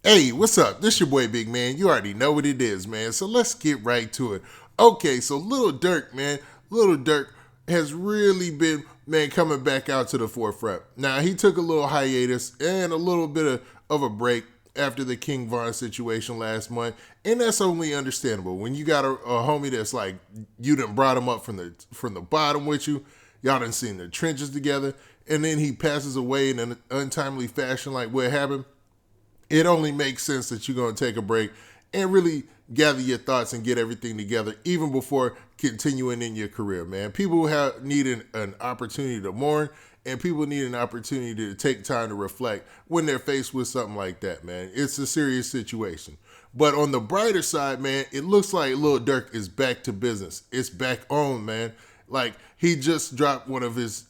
Hey, what's up? This your boy Big Man. You already know what it is, man. So let's get right to it. Okay, so Lil Durk, man. Lil Durk has really been, man, coming back out to the forefront. Now, he took a little hiatus and a little bit of a break after the King Von situation last month. And that's only understandable. When you got a homie that's like, you done brought him up from the bottom with you, y'all done seen the trenches together, and then he passes away in an untimely fashion like what happened, it only makes sense that you're going to take a break and really gather your thoughts and get everything together even before continuing in your career, man. People need an opportunity to mourn, and people need an opportunity to take time to reflect when they're faced with something like that, man. It's a serious situation. But on the brighter side, man, it looks like Lil Durk is back to business. It's back on, man. Like, he just dropped one of his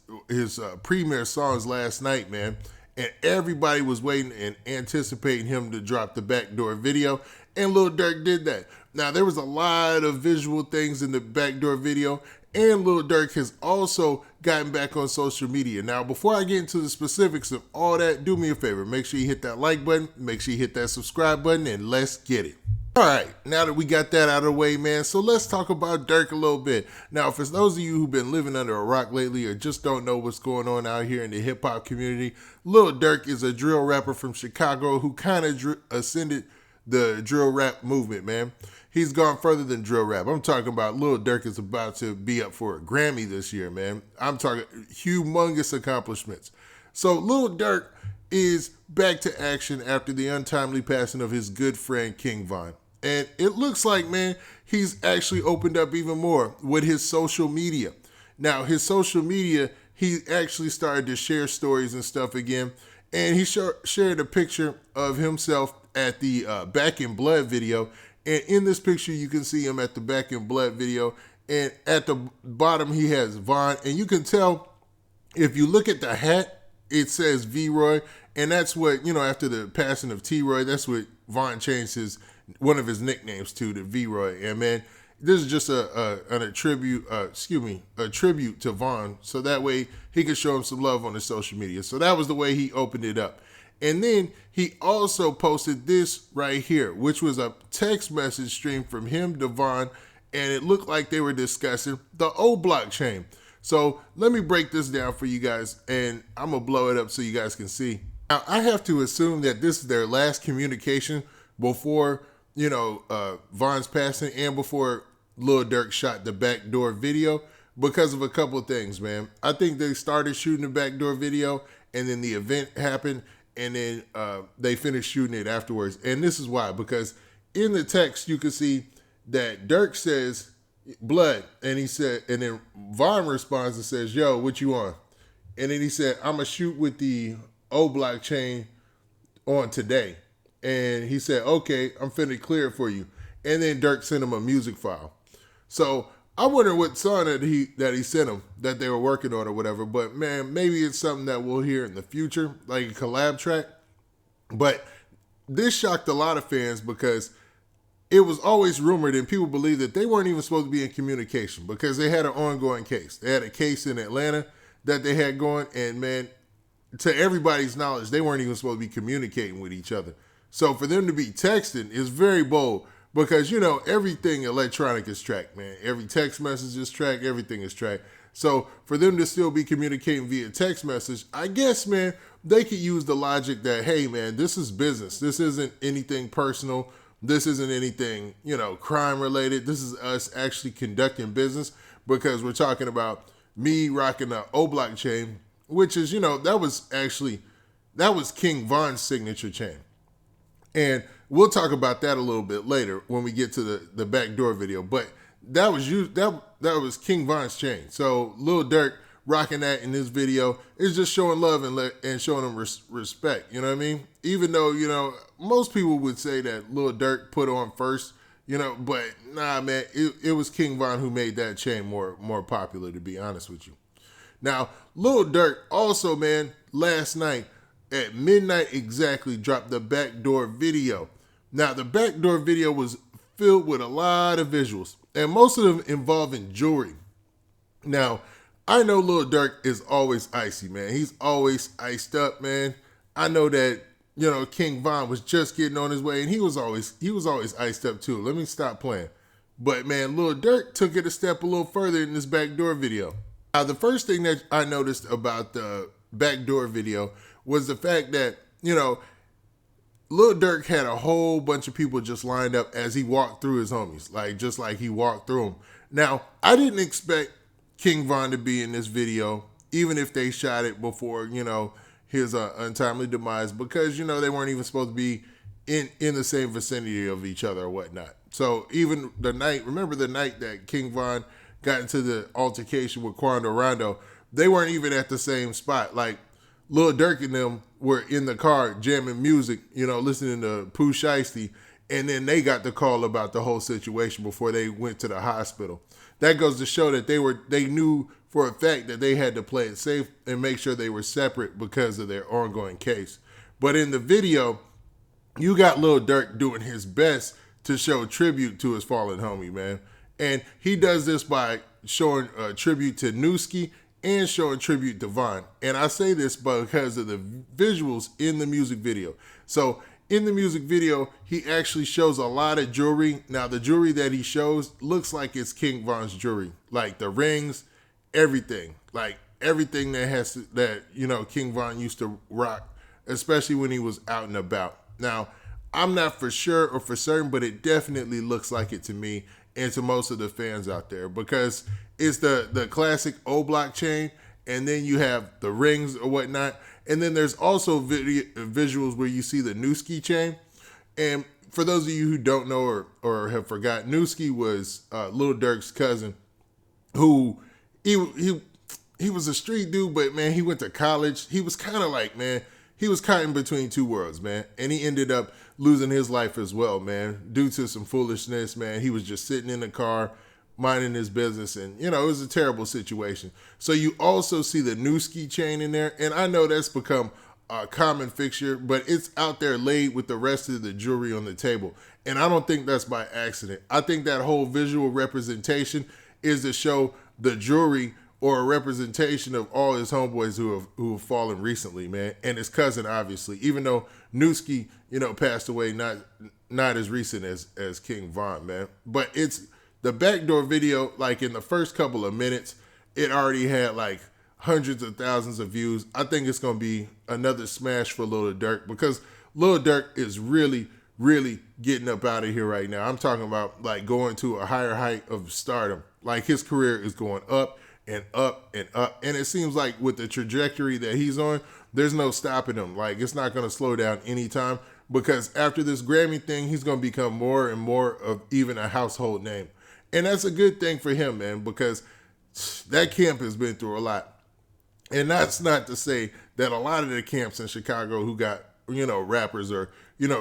premiere songs last night, man, and everybody was waiting and anticipating him to drop the Backdoor video, and Lil Durk did that. Now, there was a lot of visual things in the Backdoor video, and Lil Durk has also gotten back on social media. Now, before I get into the specifics of all that, do me a favor. Make sure you hit that like button, make sure you hit that subscribe button, and let's get it. All right, now that we got that out of the way, man, so let's talk about Durk a little bit. Now, for those of you who've been living under a rock lately or just don't know what's going on out here in the hip-hop community, Lil Durk is a drill rapper from Chicago who kind of ascended the drill rap movement, man. He's gone further than drill rap. I'm talking about Lil Durk is about to be up for a Grammy this year, man. I'm talking humongous accomplishments. So Lil Durk is back to action after the untimely passing of his good friend King Von. And it looks like, man, he's actually opened up even more with his social media. Now, his social media, he actually started to share stories and stuff again. And he shared a picture of himself at the Back in Blood video. And in this picture, you can see him at the Back in Blood video. And at the bottom, he has Von. And you can tell, if you look at the hat, it says V-Roy. And that's what, after the passing of T-Roy, that's what Von changed one of his nicknames to V-Roy. And man, this is just a tribute to Von, so that way he could show him some love on his social media. So that was the way he opened it up. And then he also posted this right here, which was a text message stream from him to Von, and it looked like they were discussing the Oblock chain. So let me break this down for you guys, and I'm gonna blow it up so you guys can see. Now, I have to assume that this is their last communication before Von's passing and before Lil Durk shot the Backdoor video, because of a couple of things, man. I think they started shooting the Backdoor video, and then the event happened, and then they finished shooting it afterwards. And this is why, because in the text you can see that Durk says blood, and then Von responds and says, "Yo, what you on?" And then he said, "I'm gonna shoot with the Oblock chain on today." And he said, "Okay, I'm finna clear it for you." And then Durk sent him a music file. So I wonder what song that he sent him that they were working on or whatever. But man, maybe it's something that we'll hear in the future, like a collab track. But this shocked a lot of fans because it was always rumored and people believed that they weren't even supposed to be in communication because they had an ongoing case. They had a case in Atlanta that they had going, and man, to everybody's knowledge, they weren't even supposed to be communicating with each other. So for them to be texting is very bold because, everything electronic is tracked, man. Every text message is tracked. Everything is tracked. So for them to still be communicating via text message, I guess, man, they could use the logic that, hey, man, this is business. This isn't anything personal. This isn't anything, crime related. This is us actually conducting business because we're talking about me rocking the Oblock chain, which is, that was King Von's signature chain. And we'll talk about that a little bit later when we get to the Backdoor video. But that was King Von's chain. So Lil Durk rocking that in this video is just showing love and showing him respect. You know what I mean? Even though, most people would say that Lil Durk put on first, but nah, man, it was King Von who made that chain more popular, to be honest with you. Now, Lil Durk also, man, last night, at midnight exactly, dropped the Backdoor video. Now, the Backdoor video was filled with a lot of visuals, and most of them involving jewelry. Now, I know Lil Durk is always icy, man. He's always iced up, man. I know that King Von was just getting on his way, and he was always iced up too. Let me stop playing. But man, Lil Durk took it a step a little further in this Backdoor video. Now, the first thing that I noticed about the Backdoor video was the fact that, Lil Durk had a whole bunch of people just lined up as he walked through his homies, just like he walked through them. Now, I didn't expect King Von to be in this video, even if they shot it before, his untimely demise, because, they weren't even supposed to be in the same vicinity of each other or whatnot. So even remember the night that King Von got into the altercation with Quando Rondo, they weren't even at the same spot. Like, Lil Durk and them were in the car jamming music, listening to Pooh Shiesty, and then they got the call about the whole situation before they went to the hospital. That goes to show that they knew for a fact that they had to play it safe and make sure they were separate because of their ongoing case. But in the video, you got Lil Durk doing his best to show tribute to his fallen homie, man. And he does this by showing a tribute to Nuski and showing tribute to Von. And I say this because of the visuals in the music video. So in the music video, he actually shows a lot of jewelry. Now, the jewelry that he shows looks like it's King Von's jewelry, like the rings, everything, like everything that King Von used to rock, especially when he was out and about. Now, I'm not for sure or for certain, but it definitely looks like it to me and to most of the fans out there, because it's the classic Oblock chain, and then you have the rings or whatnot, and then there's also visuals where you see the Nuski chain. And for those of you who don't know or have forgot, Nuski was Lil Durk's cousin, who he was a street dude, but man, he went to college. He was kind of like, man, he was caught in between two worlds, man. And he ended up losing his life as well, man, due to some foolishness, man. He was just sitting in the car, minding his business, and, it was a terrible situation. So you also see the Nuski chain in there, and I know that's become a common fixture, but it's out there laid with the rest of the jewelry on the table. And I don't think that's by accident. I think that whole visual representation is to show the jewelry or a representation of all his homeboys who have fallen recently, man, and his cousin, obviously, even though Nuski, passed away not as recent as King Von, man. But it's the Backdoor video, like in the first couple of minutes, it already had like hundreds of thousands of views. I think it's going to be another smash for Lil Durk, because Lil Durk is really, really getting up out of here right now. I'm talking about like going to a higher height of stardom. Like, his career is going up and up and up. And it seems like with the trajectory that he's on, there's no stopping him. Like, it's not going to slow down anytime, because after this Grammy thing, he's going to become more and more of even a household name. And that's a good thing for him, man, because that camp has been through a lot. And that's not to say that a lot of the camps in Chicago who got, rappers or,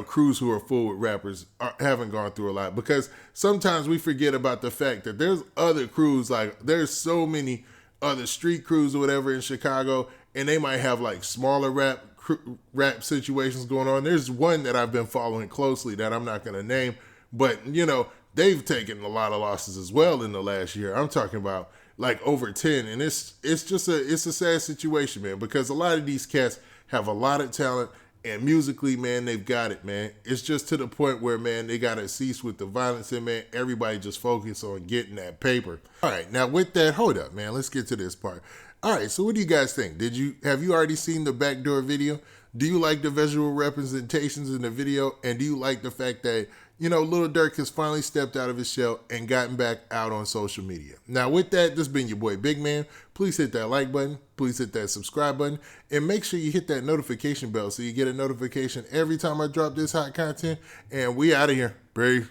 crews who are full with rappers haven't gone through a lot, because sometimes we forget about the fact that there's other crews, like there's so many other street crews or whatever in Chicago, and they might have like smaller rap situations going on. There's one that I've been following closely that I'm not going to name, but they've taken a lot of losses as well in the last year. I'm talking about like over 10, and it's a sad situation, man, because a lot of these cats have a lot of talent. And musically, man, they've got it, man. It's just to the point where, man, they got to cease with the violence, and, man, everybody just focus on getting that paper. All right, now with that, hold up, man. Let's get to this part. All right, so what do you guys think? Have you already seen the Backdoor video? Do you like the visual representations in the video? And do you like the fact that, Lil Durk has finally stepped out of his shell and gotten back out on social media? Now, with that, this has been your boy, Big Man. Please hit that like button. Please hit that subscribe button. And make sure you hit that notification bell so you get a notification every time I drop this hot content. And we out of here. Peace.